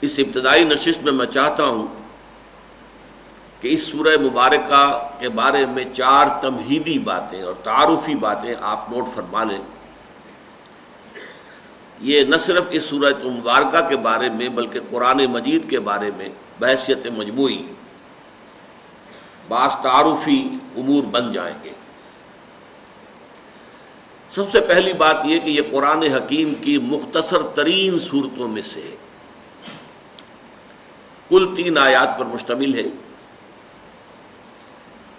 اس ابتدائی نشست میں چاہتا ہوں کہ اس سورہ مبارکہ کے بارے میں 4 تمہیدی باتیں اور تعارفی باتیں آپ نوٹ فرما لیں۔ یہ نہ صرف اس سورہ مبارکہ کے بارے میں بلکہ قرآن مجید کے بارے میں بحیثیت مجموعی بعض تعارفی امور بن جائیں گے۔ سب سے پہلی بات یہ کہ یہ قرآن حکیم کی مختصر ترین صورتوں میں سے ہے، کل 3 آیات پر مشتمل ہے،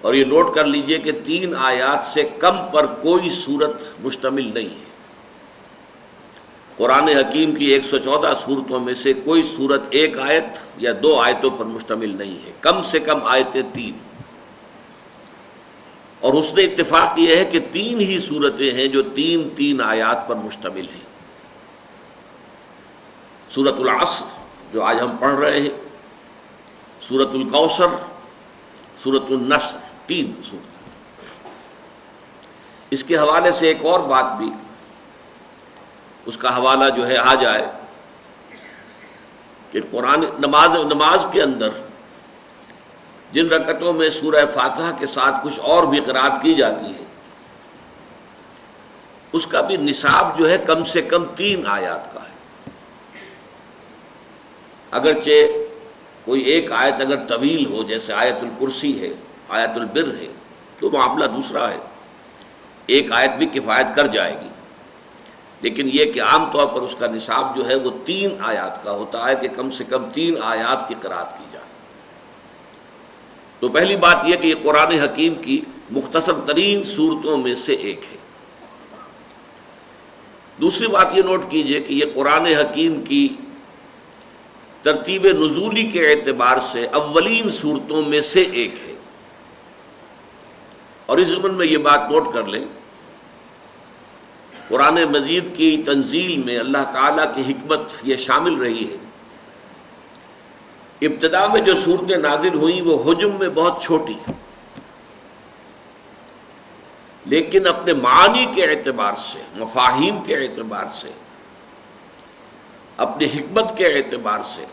اور یہ نوٹ کر لیجئے کہ 3 آیات سے کم پر کوئی صورت مشتمل نہیں ہے۔ قرآن حکیم کی 114 صورتوں میں سے کوئی صورت 1 آیت یا 2 آیتوں پر مشتمل نہیں ہے، کم سے کم آیتیں 3، اور اس نے اتفاق یہ ہے کہ 3 ہی صورتیں ہیں جو 3 آیات پر مشتمل ہیں۔ سورۃ العصر جو آج ہم پڑھ رہے ہیں، سورۃ الکوثر، سورۃ النصر، 3 صورت۔ اس کے حوالے سے ایک اور بات بھی، اس کا حوالہ جو ہے آ جائے کہ قرآن نماز کے اندر جن رکعتوں میں سورہ فاتحہ کے ساتھ کچھ اور بھی قرأت کی جاتی ہے، اس کا بھی نصاب جو ہے کم سے کم 3 آیات کا ہے۔ اگرچہ کوئی ایک آیت اگر طویل ہو، جیسے آیت الکرسی ہے، آیت البر ہے، تو معاملہ دوسرا ہے، ایک آیت بھی کفایت کر جائے گی، لیکن یہ کہ عام طور پر اس کا نصاب جو ہے وہ 3 آیات کا ہوتا ہے کہ کم سے کم 3 آیات کی قرأت کی جائے۔ تو پہلی بات یہ کہ یہ قرآن حکیم کی مختصر ترین صورتوں میں سے ایک ہے۔ دوسری بات یہ نوٹ کیجئے کہ یہ قرآن حکیم کی ترتیب نزولی کے اعتبار سے اولین صورتوں میں سے ایک ہے، اور اس ضمن میں یہ بات نوٹ کر لیں، قرآن مجید کی تنزیل میں اللہ تعالیٰ کی حکمت یہ شامل رہی ہے، ابتدا میں جو صورتیں نازل ہوئیں وہ حجم میں بہت چھوٹی، لیکن اپنے معانی کے اعتبار سے، مفاہیم کے اعتبار سے، اپنی حکمت کے اعتبار سے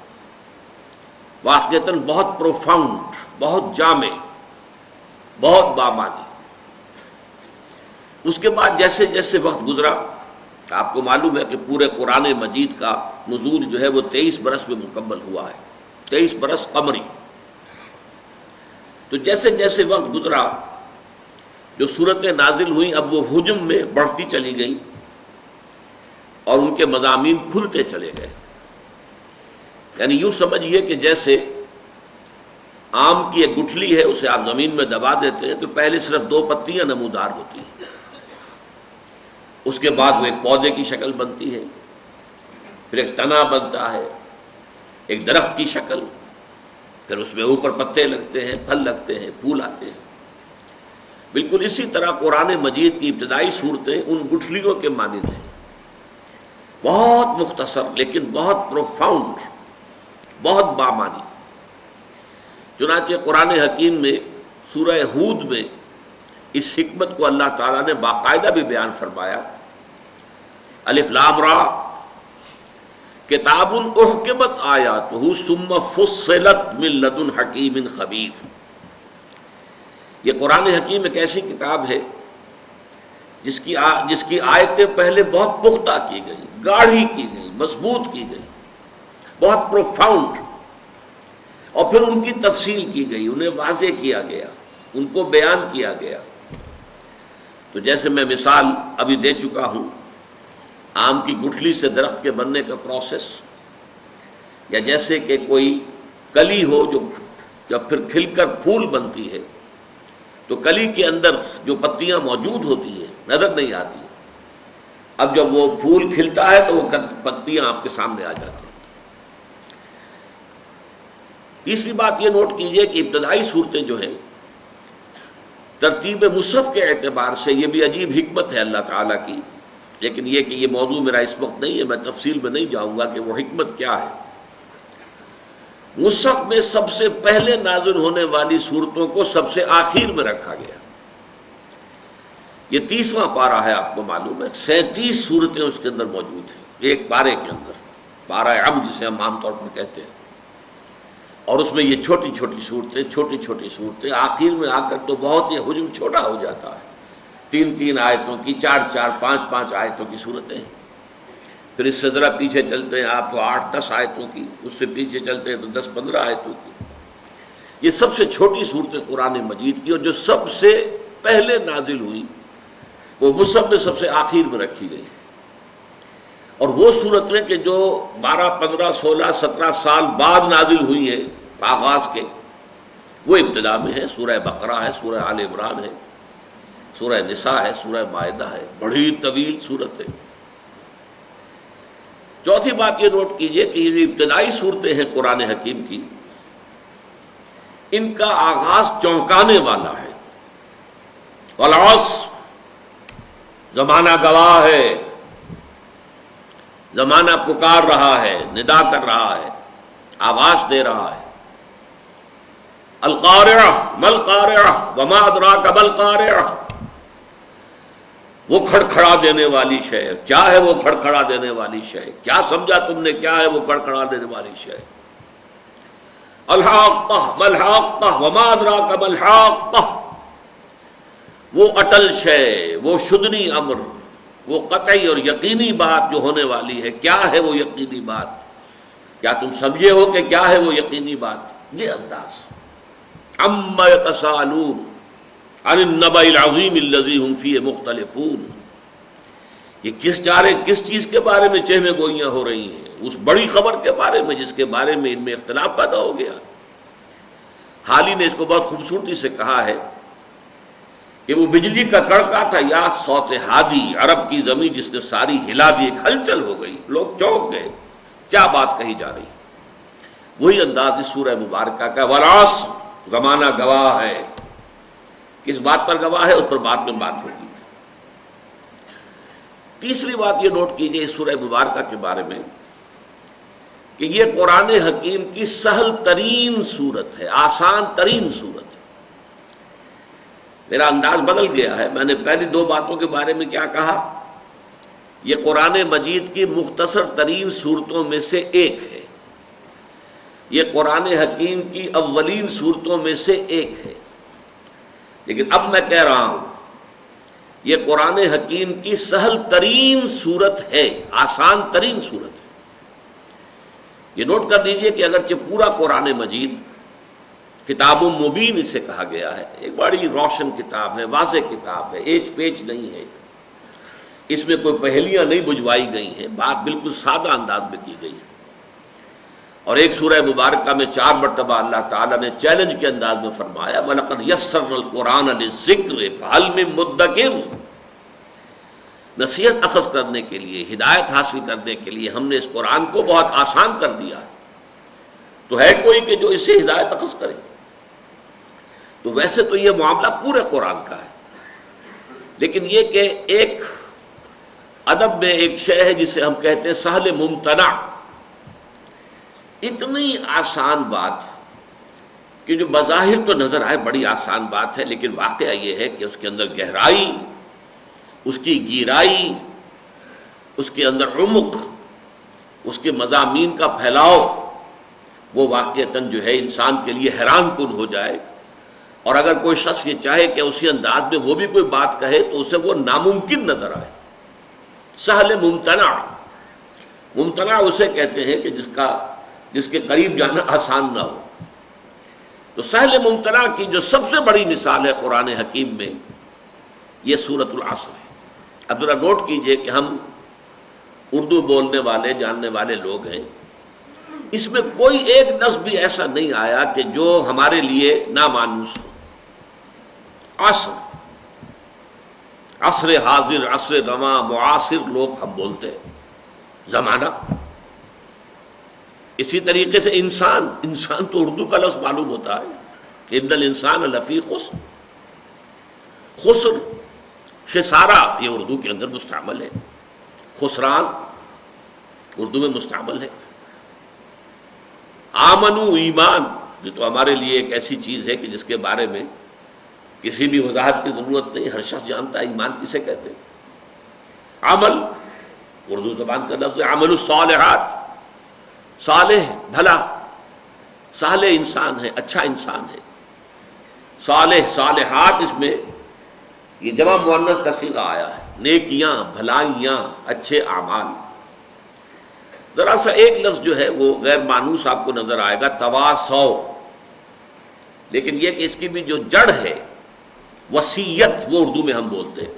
واقعتاً بہت پروفاؤنڈ، بہت جامع، بہت بامانی۔ اس کے بعد جیسے جیسے وقت گزرا، آپ کو معلوم ہے کہ پورے قرآن مجید کا نزول جو ہے وہ 23 برس میں مکمل ہوا ہے، 23 برس قمری۔ تو جیسے جیسے وقت گزرا جو صورتیں نازل ہوئیں اب وہ حجم میں بڑھتی چلی گئیں اور ان کے مضامین کھلتے چلے گئے۔ یعنی یوں سمجھیے کہ جیسے آم کی ایک گٹھلی ہے، اسے آپ زمین میں دبا دیتے ہیں تو پہلے صرف 2 پتیاں نمودار ہوتی ہیں، اس کے بعد وہ ایک پودے کی شکل بنتی ہے، پھر ایک تنا بنتا ہے، ایک درخت کی شکل، پھر اس میں اوپر پتے لگتے ہیں، پھل لگتے ہیں، پھول آتے ہیں۔ بالکل اسی طرح قرآن مجید کی ابتدائی صورتیں ان گٹھلیوں کے مانند ہیں، بہت مختصر لیکن بہت پروفاؤنڈ، بہت بامانی۔ چنانچہ قرآن حکیم میں سورہ ہود میں اس حکمت کو اللہ تعالیٰ نے باقاعدہ بھی بیان فرمایا، الف لام را کتاب احکمت آیاتہ ثم فصلت من لدن حکیم خبیر۔ یہ قرآن حکیم ایک ایسی کتاب ہے جس کی آیتیں پہلے بہت پختہ کی گئی، گاڑھی کی گئی، مضبوط کی گئی، بہت پروفاؤنڈ، اور پھر ان کی تفصیل کی گئی، انہیں واضح کیا گیا، ان کو بیان کیا گیا۔ تو جیسے میں مثال ابھی دے چکا ہوں، آم کی گٹھلی سے درخت کے بننے کا پروسیس، یا جیسے کہ کوئی کلی ہو جو جب پھر کھل کر پھول بنتی ہے تو کلی کے اندر جو پتیاں موجود ہوتی ہیں نظر نہیں آتی، اب جب وہ پھول کھلتا ہے تو وہ پتیاں آپ کے سامنے آ جاتی ہیں۔ تیسری بات یہ نوٹ کیجئے کہ ابتدائی صورتیں جو ہیں ترتیب مصحف کے اعتبار سے یہ بھی عجیب حکمت ہے اللہ تعالیٰ کی، لیکن یہ کہ یہ موضوع میرا اس وقت نہیں ہے، میں تفصیل میں نہیں جاؤں گا کہ وہ حکمت کیا ہے۔ مصحف میں سب سے پہلے نازل ہونے والی صورتوں کو سب سے آخر میں رکھا گیا۔ یہ 30واں پارہ ہے، آپ کو معلوم ہے 37 صورتیں اس کے اندر موجود ہیں ایک پارے کے اندر، پارہ عم جسے ہم عام طور پر کہتے ہیں، اور اس میں یہ چھوٹی چھوٹی صورتیں آخر میں آ کر تو بہت یہ حجم چھوٹا ہو جاتا ہے، 3 آیتوں کی، 4 5 آیتوں کی صورتیں ہیں۔ پھر اس سے ذرا پیچھے چلتے ہیں آپ تو 8 10 آیتوں کی، اس سے پیچھے چلتے ہیں تو 10 15 آیتوں کی۔ یہ سب سے چھوٹی صورتیں قرآن مجید کی، اور جو سب سے پہلے نازل ہوئی وہ مصحف میں سب سے آخر میں رکھی گئی، اور وہ صورتیں کہ جو 12 15 16 17 سال بعد نازل ہوئی ہیں آغاز کے، وہ ابتدا میں ہے۔ سورہ بقرہ ہے، سورہ آل عمران ہے، سورہ نساء ہے، سورہ مائدہ ہے، بڑی طویل صورت ہے۔ چوتھی بات یہ نوٹ کیجئے کہ یہ جو ابتدائی صورتیں ہیں قرآن حکیم کی، ان کا آغاز چونکانے والا ہے۔ والعصر، زمانہ گواہ ہے، زمانہ پکار رہا ہے، ندا کر رہا ہے، آواز دے رہا ہے۔ القارعہ ما القارعہ وما ادراک ما القارعہ، وہ کھڑکھڑا دینے والی شے، کیا ہے وہ کھڑکھڑا دینے والی شے؟ کیا سمجھا تم نے کیا ہے وہ کھڑکھڑا دینے والی شے؟ الحاقہ ما الحاقہ وما ادراک ما الحاقہ، وہ اٹل شے، وہ شدنی امر، وہ قطعی اور یقینی بات جو ہونے والی ہے۔ کیا ہے وہ یقینی بات؟ کیا تم سمجھے ہو کہ کیا ہے وہ یقینی بات؟ یہ انداز۔ عما یتساءلون عن النبأ العظیم الذی هم فیہ مختلفون، یہ کس چیز کے بارے میں چہمے گوئیاں ہو رہی ہیں؟ اس بڑی خبر کے بارے میں جس کے بارے میں ان میں اختلاف پیدا ہو گیا۔ حالی نے اس کو بہت خوبصورتی سے کہا ہے کہ وہ بجلی کا کڑکا تھا یا صوت ہادی، عرب کی زمین جس نے ساری ہلا دی، ایک ہلچل ہو گئی، لوگ چونک گئے، کیا بات کہی جا رہی؟ وہی انداز اس سورہ مبارکہ کا۔ والعصر، زمانہ گواہ ہے۔ کس بات پر گواہ ہے اس پر بعد میں بات ہوگی۔ تیسری بات یہ نوٹ کیجئے اس سورہ مبارکہ کے بارے میں کہ یہ قرآن حکیم کی سہل ترین صورت ہے، آسان ترین صورت ہے۔ میرا انداز بدل گیا ہے، میں نے پہلی 2 باتوں کے بارے میں کیا کہا؟ یہ قرآن مجید کی مختصر ترین صورتوں میں سے ایک ہے، یہ قرآن حکیم کی اولین صورتوں میں سے ایک ہے، لیکن اب میں کہہ رہا ہوں یہ قرآن حکیم کی سہل ترین صورت ہے، آسان ترین صورت ہے۔ یہ نوٹ کر دیجئے کہ اگرچہ پورا قرآن مجید کتاب مبین اسے کہا گیا ہے، ایک بڑی روشن کتاب ہے، واضح کتاب ہے، ایچ پیچ نہیں ہے، اس میں کوئی پہیلیاں نہیں بجھوائی گئی ہیں، بات بالکل سادہ انداز میں کی گئی ہے۔ اور ایک سورہ مبارکہ میں 4 مرتبہ اللہ تعالیٰ نے چیلنج کے انداز میں فرمایا وَلَقَدْ يَسَّرْنَا الْقُرْآنَ لِلذِّكْرِ فَهَلْ مِن مُدَّكِرٍ، نصیحت اخذ کرنے کے لیے، ہدایت حاصل کرنے کے لیے ہم نے اس قرآن کو بہت آسان کر دیا ہے، تو ہے کوئی کہ جو اس سے ہدایت اخذ کرے؟ تو ویسے تو یہ معاملہ پورے قرآن کا ہے، لیکن یہ کہ ایک ادب میں ایک شے ہے جسے ہم کہتے ہیں سہل ممتنع، اتنی آسان بات کہ جو بظاہر تو نظر آئے بڑی آسان بات ہے، لیکن واقعہ یہ ہے کہ اس کے اندر گہرائی، اس کی گہرائی، اس کے اندر عمق، اس کے مضامین کا پھیلاؤ، وہ واقعتاً جو ہے انسان کے لیے حیران کن ہو جائے، اور اگر کوئی شخص یہ چاہے کہ اسی انداز میں وہ بھی کوئی بات کہے تو اسے وہ ناممکن نظر آئے۔ سہل ممتنع، ممتنع اسے کہتے ہیں کہ جس کے قریب جانا آسان نہ ہو۔ تو سہل ممتنع کی جو سب سے بڑی مثال ہے قرآن حکیم میں، یہ سورۃ العصر ہے۔ اب ذرا نوٹ کیجئے کہ ہم اردو بولنے والے جاننے والے لوگ ہیں، اس میں کوئی ایک لفظ بھی ایسا نہیں آیا کہ جو ہمارے لیے نامانوس ہو۔ عصر، عصر حاضر، عصر رواں، معاصر لوگ ہم بولتے ہیں، زمانہ۔ اسی طریقے سے انسان تو اردو کا لفظ معلوم ہوتا ہے، ان الانسان لفی خسر، خسر، خسارہ یہ اردو کے اندر مستعمل ہے، خسران اردو میں مستعمل ہے۔ آمنو، ایمان، یہ تو ہمارے لیے ایک ایسی چیز ہے کہ جس کے بارے میں کسی بھی وضاحت کی ضرورت نہیں، ہر شخص جانتا ہے ایمان کسے کہتے ہیں۔ عمل اردو زبان کا لفظ ہے، عمل الصالحات، صالح بھلا، صالح انسان ہے، اچھا انسان ہے. صالح صالحات، اس میں یہ جمع مؤنث کا صیغہ آیا ہے، نیکیاں، بھلائیاں، اچھے اعمال. ذرا سا ایک لفظ جو ہے وہ غیر مانوس آپ کو نظر آئے گا، تواصو، لیکن یہ کہ اس کی بھی جو جڑ ہے وصیت، وہ اردو میں ہم بولتے ہیں.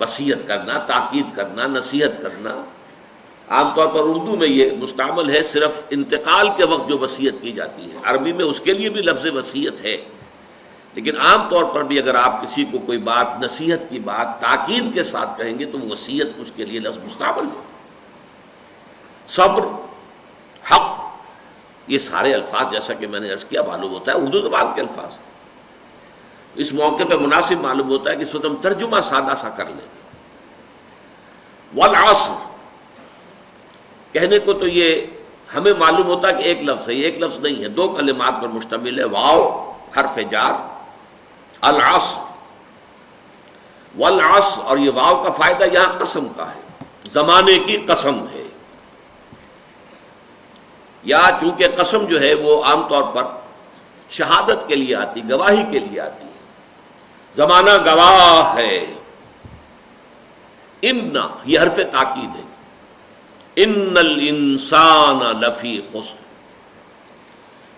وصیت کرنا، تاکید کرنا، نصیحت کرنا. عام طور پر اردو میں یہ مستعمل ہے صرف انتقال کے وقت جو وصیت کی جاتی ہے. عربی میں اس کے لیے بھی لفظ وصیت ہے، لیکن عام طور پر بھی اگر آپ کسی کو کوئی بات، نصیحت کی بات تاکید کے ساتھ کہیں گے تو وصیت اس کے لیے لفظ مستعمل ہے. صبر، حق، یہ سارے الفاظ جیسا کہ میں نے عرض کیا معلوم ہوتا ہے اردو زبان کے الفاظ ہیں. اس موقع پہ مناسب معلوم ہوتا ہے کہ اس وقت ہم ترجمہ سادہ سا کر لیں. والعصر کہنے کو تو یہ ہمیں معلوم ہوتا ہے کہ ایک لفظ ہے، یہ ایک لفظ نہیں ہے، دو کلمات پر مشتمل ہے. واو حرف جار، العصر، والعصر، اور یہ واو کا فائدہ یہاں قسم کا ہے، زمانے کی قسم ہے. یا چونکہ قسم جو ہے وہ عام طور پر شہادت کے لیے آتی، گواہی کے لیے آتی ہے. زمانہ گواہ ہے. ان، یہ حرف تاکید ہے. ان الانسان لفی خسر،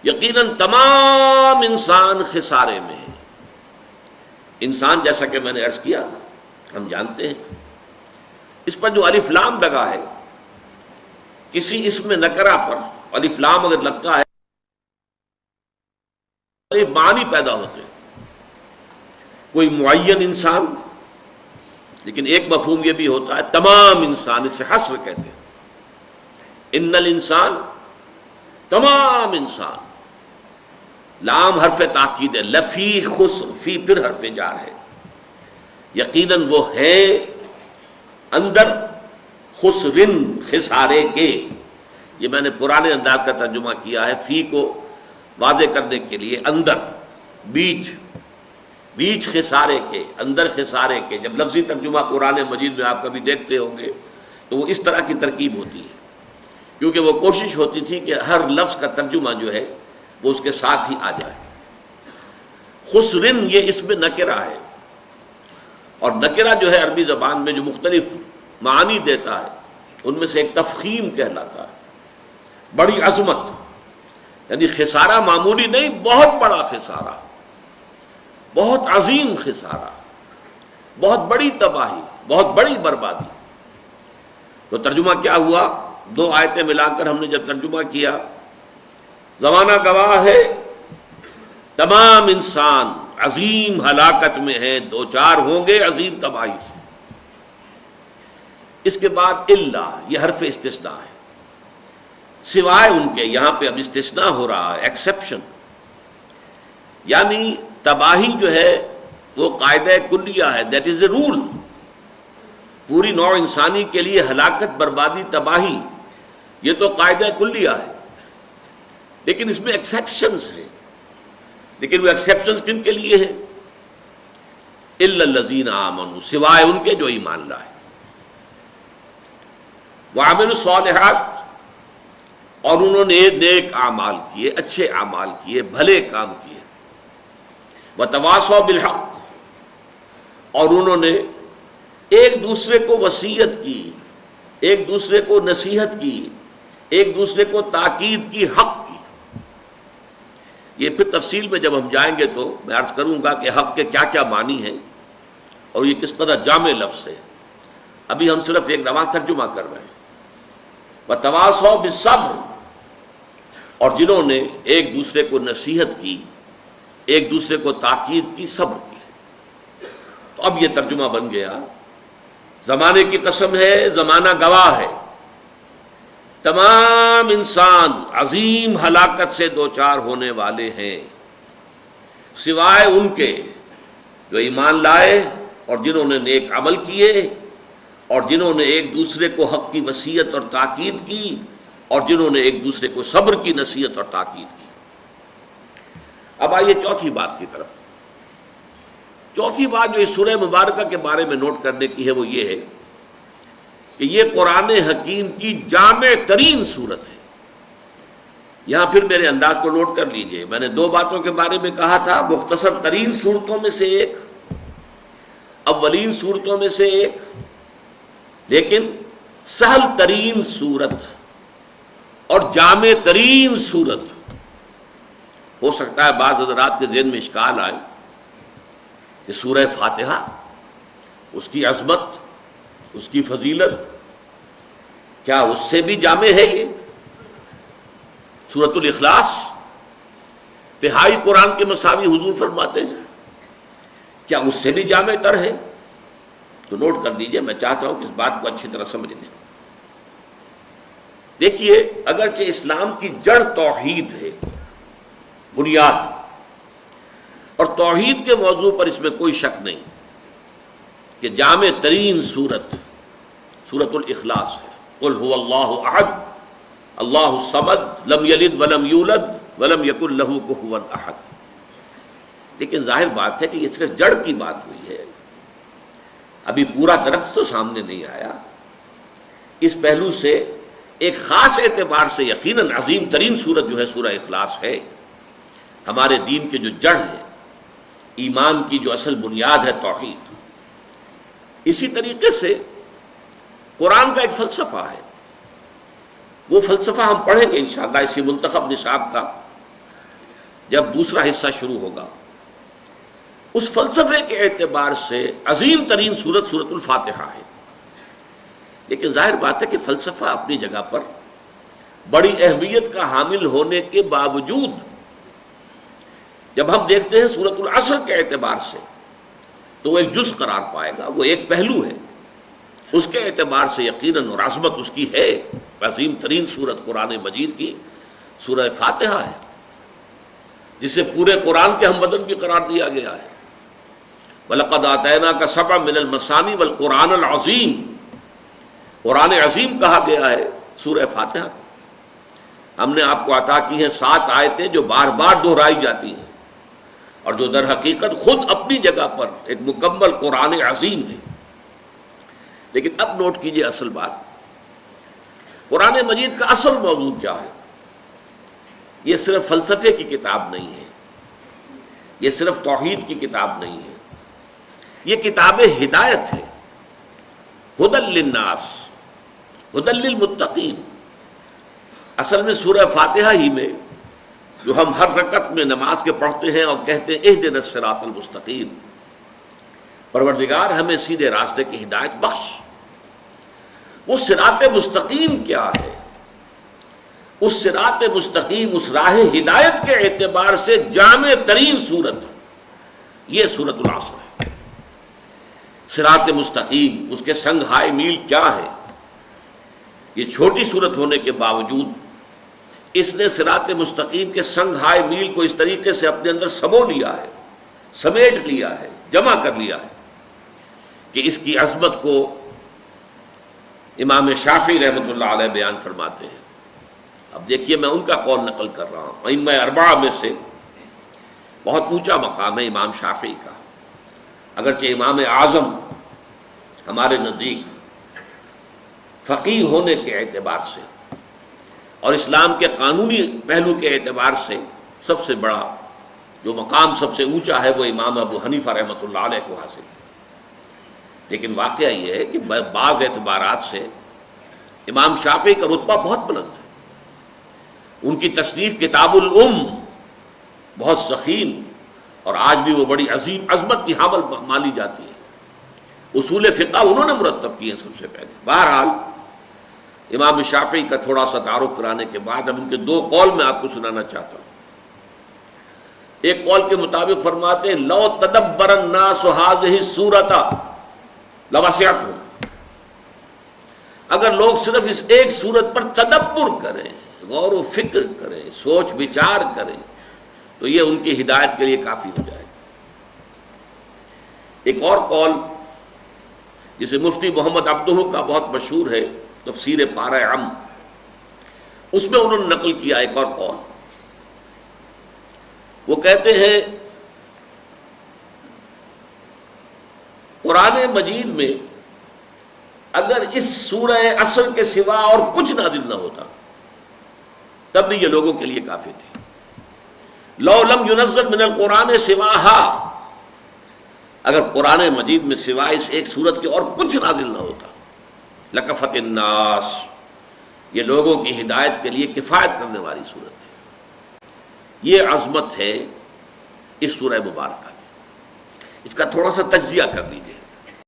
یقیناً تمام انسان خسارے میں ہے. انسان جیسا کہ میں نے عرض کیا ہم جانتے ہیں اس پر جو الف لام لگا ہے، کسی اسم نکرہ پر الف لام اگر لگتا ہے معنی پیدا ہوتے ہیں. کوئی معین انسان، لیکن ایک مفہوم یہ بھی ہوتا ہے تمام انسان، اسے حصر کہتے ہیں. ان الانسان، تمام انسان. لام حرف تاکید ہے، لفی خسر، فی پھر حرف جار ہے. یقیناً وہ ہے اندر، خسرن، خسارے کے. یہ میں نے پرانے انداز کا ترجمہ کیا ہے، فی کو واضح کرنے کے لیے اندر، بیچ، بیچ خسارے کے، اندر خسارے کے. جب لفظی ترجمہ قرآن مجید میں آپ کبھی دیکھتے ہوں گے تو وہ اس طرح کی ترکیب ہوتی ہے، کیونکہ وہ کوشش ہوتی تھی کہ ہر لفظ کا ترجمہ جو ہے وہ اس کے ساتھ ہی آ جائے. خسرن یہ اس میں نکرہ ہے، اور نکرہ جو ہے عربی زبان میں جو مختلف معانی دیتا ہے ان میں سے ایک تفخیم کہلاتا ہے، بڑی عظمت. یعنی خسارہ معمولی نہیں، بہت بڑا خسارہ، بہت عظیم خسارہ، بہت بڑی تباہی، بہت بڑی بربادی. تو ترجمہ کیا ہوا؟ دو آیتیں ملا کر ہم نے جب ترجمہ کیا، زمانہ گواہ ہے، تمام انسان عظیم ہلاکت میں ہیں، دو چار ہوں گے عظیم تباہی سے. اس کے بعد الا، یہ حرف استثناء ہے، سوائے ان کے. یہاں پہ اب استثناء ہو رہا ہے، ایکسیپشن. یعنی تباہی جو ہے وہ قاعدہ کلیہ ہے، دیٹ از اے رول. پوری نوع انسانی کے لیے ہلاکت، بربادی، تباہی، یہ تو قاعدہ کلیہ ہے. لیکن اس میں ایکسیپشنز ہیں. لیکن وہ ایکسیپشنز کن کے لیے ہیں؟ الا الذین آمنوا، سوائے ان کے جو ایمان لائے. وعملوا الصالحات، اور انہوں نے نیک اعمال کیے، اچھے اعمال کیے، بھلے کام کیے. وتواصوا بالحق، اور انہوں نے ایک دوسرے کو وصیت کی، ایک دوسرے کو نصیحت کی، ایک دوسرے کو تاکید کی، حق کی. یہ پھر تفصیل میں جب ہم جائیں گے تو میں عرض کروں گا کہ حق کے کیا کیا معنی ہیں اور یہ کس قدر جامع لفظ ہے. ابھی ہم صرف ایک رواں ترجمہ کر رہے ہیں. وتواصوا بالصبر، اور جنہوں نے ایک دوسرے کو نصیحت کی، ایک دوسرے کو تاکید کی، صبر کی. تو اب یہ ترجمہ بن گیا، زمانے کی قسم ہے، زمانہ گواہ ہے، تمام انسان عظیم ہلاکت سے دوچار ہونے والے ہیں، سوائے ان کے جو ایمان لائے اور جنہوں نے نیک عمل کیے، اور جنہوں نے ایک دوسرے کو حق کی وصیت اور تاکید کی، اور جنہوں نے ایک دوسرے کو صبر کی نصیحت اور تاکید کی. اب آئیے چوتھی بات کی طرف. چوتھی بات جو اس سورہ مبارکہ کے بارے میں نوٹ کرنے کی ہے وہ یہ ہے کہ یہ قرآن حکیم کی جامع ترین صورت ہے. یہاں پھر میرے انداز کو نوٹ کر لیجئے، میں نے دو باتوں کے بارے میں کہا تھا، مختصر ترین صورتوں میں سے ایک، اولین صورتوں میں سے ایک، لیکن سہل ترین صورت اور جامع ترین صورت۔ ہو سکتا ہے بعض حضرات کے ذہن میں اشکال آئے کہ سورہ فاتحہ، اس کی عظمت، اس کی فضیلت، کیا اس سے بھی جامع ہے یہ؟ سورۃ الاخلاص تہائی قرآن کے مساوی حضور فرماتے ہیں، کیا اس سے بھی جامع تر ہے؟ تو نوٹ کر دیجئے، میں چاہتا ہوں کہ اس بات کو اچھی طرح سمجھ لیں۔ دیکھیے، اگرچہ اسلام کی جڑ توحید ہے، بنیاد، اور توحید کے موضوع پر اس میں کوئی شک نہیں کہ جامع ترین سورت سورۃ الاخلاص ہے۔ قل هو اللہ احد اللہ الصمد لم یلد ولم یولد ولم یکن لہ کفوا احد۔ لیکن ظاہر بات ہے کہ یہ صرف جڑ کی بات ہوئی ہے، ابھی پورا درخت تو سامنے نہیں آیا۔ اس پہلو سے ایک خاص اعتبار سے یقیناً عظیم ترین سورت جو ہے سورہ اخلاص ہے، ہمارے دین کے جو جڑ ہے، ایمان کی جو اصل بنیاد ہے توحید۔ اسی طریقے سے قرآن کا ایک فلسفہ ہے، وہ فلسفہ ہم پڑھیں گے انشاءاللہ اسی منتخب نصاب کا جب دوسرا حصہ شروع ہوگا۔ اس فلسفے کے اعتبار سے عظیم ترین سورت سورۃ الفاتحہ ہے، لیکن ظاہر بات ہے کہ فلسفہ اپنی جگہ پر بڑی اہمیت کا حامل ہونے کے باوجود جب ہم دیکھتے ہیں سورۃ العصر کے اعتبار سے تو وہ ایک جز قرار پائے گا، وہ ایک پہلو ہے، اس کے اعتبار سے یقیناً اور عظمت اس کی ہے۔ عظیم ترین سورت قرآن مجید کی سورہ فاتحہ ہے، جسے پورے قرآن کے ہم بدن بھی قرار دیا گیا ہے۔ وَلَقَدْ آتَيْنَاكَ سَبْعًا مِنَ الْمَثَانِي وَالْقُرْآنَ الْعَظِيمِ، قرآن عظیم کہا گیا ہے سورہ فاتحہ کو۔ ہم نے آپ کو عطا کی ہیں 7 آیتیں جو بار بار دہرائی جاتی ہیں اور جو در حقیقت خود اپنی جگہ پر ایک مکمل قرآن عظیم ہے۔ لیکن اب نوٹ کیجئے اصل بات، قرآن مجید کا اصل موضوع کیا ہے؟ یہ صرف فلسفے کی کتاب نہیں ہے، یہ صرف توحید کی کتاب نہیں ہے، یہ کتاب ہدایت ہے، ہدی للناس، ہدی للمتقین۔ اصل میں سورہ فاتحہ ہی میں جو ہم ہر رکعت میں نماز کے پڑھتے ہیں اور کہتے ہیں اہدنا الصراط المستقیم، پروردگار ہمیں سیدھے راستے کی ہدایت بخش۔ وہ صراط مستقیم کیا ہے؟ اس صراط مستقیم، اس راہ ہدایت کے اعتبار سے جامع ترین سورت یہ سورۃ العصر ہے۔ صراط مستقیم، اس کے سنگ ہائے میل کیا ہے؟ یہ چھوٹی سورت ہونے کے باوجود اس نے صراط مستقیم کے سنگ ہائے میل کو اس طریقے سے اپنے اندر سمو لیا ہے، سمیٹ لیا ہے، جمع کر لیا ہے کہ اس کی عظمت کو امام شافعی رحمۃ اللہ علیہ بیان فرماتے ہیں۔ اب دیکھیے، میں ان کا قول نقل کر رہا ہوں، ائمہ اربعہ میں سے بہت اونچا مقام ہے امام شافعی کا، اگرچہ امام اعظم ہمارے نزدیک فقیہ ہونے کے اعتبار سے اور اسلام کے قانونی پہلو کے اعتبار سے سب سے بڑا جو مقام سب سے اونچا ہے وہ امام ابو حنیفہ رحمۃ اللہ علیہ کو حاصل ہے۔ لیکن واقعہ یہ ہے کہ بعض اعتبارات سے امام شافعی کا رتبہ بہت بلند ہے، ان کی تصنیف کتاب الام بہت ضخیم اور آج بھی وہ بڑی عظیم عظمت کی حامل مانی جاتی ہے۔ اصول فقہ انہوں نے مرتب کیے سب سے پہلے۔ بہرحال امام شافعی کا تھوڑا سا تعارف کرانے کے بعد اب ان کے 2 قول میں آپ کو سنانا چاہتا ہوں۔ ایک قول کے مطابق فرماتے ہیں لو تدبر الناس هذه السورۃ لوسعتهم، اگر لوگ صرف اس ایک سورت پر تدبر کریں، غور و فکر کریں، سوچ بچار کریں تو یہ ان کی ہدایت کے لیے کافی ہو جائے گا۔ ایک اور قول جسے مفتی محمد عبدہ کا بہت مشہور ہے تفسیر پارہ عم، اس میں انہوں نے نقل کیا ایک اور قول، وہ کہتے ہیں قرآن مجید میں اگر اس سورہ عصر کے سوا اور کچھ نازل نہ ہوتا، تب بھی یہ لوگوں کے لیے کافی تھی. لو لم ينزل من القرآن سواہا، اگر قرآن مجید میں سوائے اس ایک سورت کے اور کچھ نازل نہ ہوتا، لکفت الناس، یہ لوگوں کی ہدایت کے لیے کفایت کرنے والی سورت تھی. یہ عظمت ہے اس سورہ مبارکہ میں. اس کا تھوڑا سا تجزیہ کر لیجیے.